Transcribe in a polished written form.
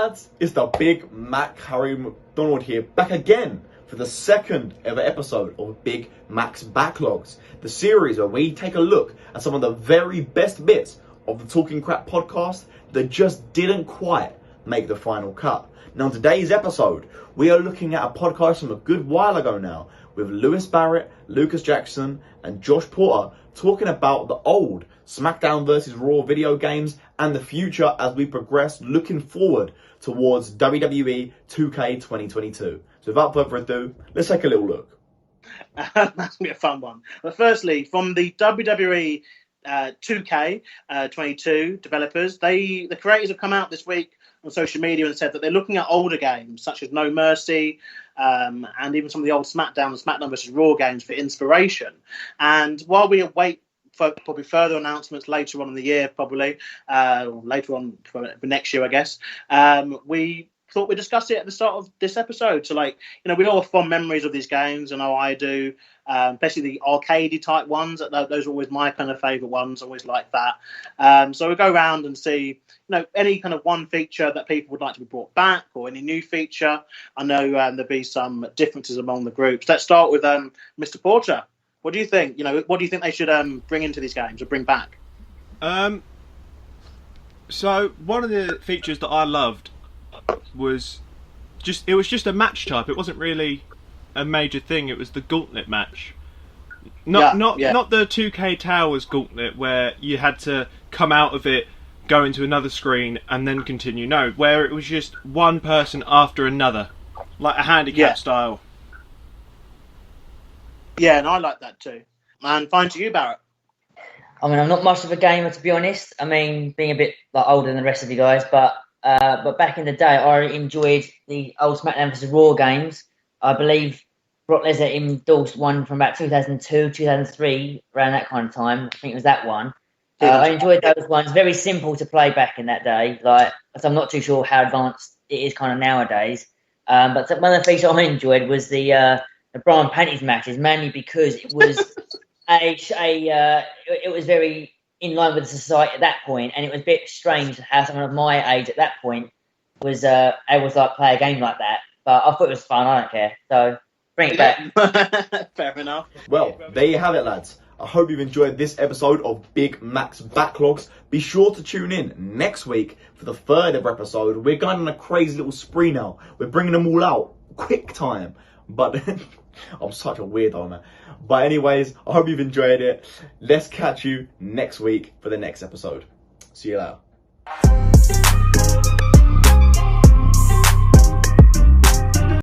lads? It's the Big Mac Harry McDonald here, back again for the second ever episode of Big Mac's Backlogs, the series where we take a look at some of the very best bits of the Talking Crap podcast that just didn't quite make the final cut. Now, in today's episode, we are looking at a podcast from a good while ago now, with Lewis Barrett, Lucas Jackson, and Josh Porter talking about the old SmackDown vs. Raw video games and the future as we progress looking forward towards WWE 2K 2022. So without further ado, let's take a little look. That's going to be a fun one. But firstly, from the WWE 2K 22 developers, the creators have come out this week on social media and said that they're looking at older games such as No Mercy and even some of the old SmackDown vs. Raw games for inspiration. And while we await for probably further announcements later on in the year, probably later on for next year, I guess, we thought we'd discuss it at the start of this episode. So, we all have fond memories of these games. I know I do, especially the arcadey type ones. Those are always my kind of favourite ones, always like that. So we'll go around and see, any kind of one feature that people would like to be brought back or any new feature. I know there'll be some differences among the groups. Let's start with Mr. Porter. What do you think? What do you think they should bring into these games or bring back? So one of the features that I loved was just a match type. It wasn't really a major thing. It was the gauntlet match. Not the 2K Towers gauntlet where you had to come out of it, go into another screen and then continue. No, where it was just one person after another, like a handicap style. Yeah, and I like that too. And fine to you, Barrett. I mean, I'm not much of a gamer, to be honest. I mean, being a bit older than the rest of you guys, but back in the day, I enjoyed the old SmackDown vs. Raw games. I believe Brock Lesnar endorsed one from about 2002, 2003, around that kind of time. I think it was that one. I enjoyed those ones. Very simple to play back in that day. So I'm not too sure how advanced it is kind of nowadays. But one of the things I enjoyed was the bra and panties matches, mainly because it was it was very in line with the society at that point, and it was a bit strange how someone of my age at that point was able to play a game like that. But I thought it was fun. I don't care. So bring it back. Fair enough. Well, there you have it, lads. I hope you've enjoyed this episode of Big Mac's Backlogs. Be sure to tune in next week for the third ever episode. We're going on a crazy little spree now. We're bringing them all out quick time. But I'm such a weirdo, man. But anyways, I hope you've enjoyed it. Let's catch you next week for the next episode. See you later.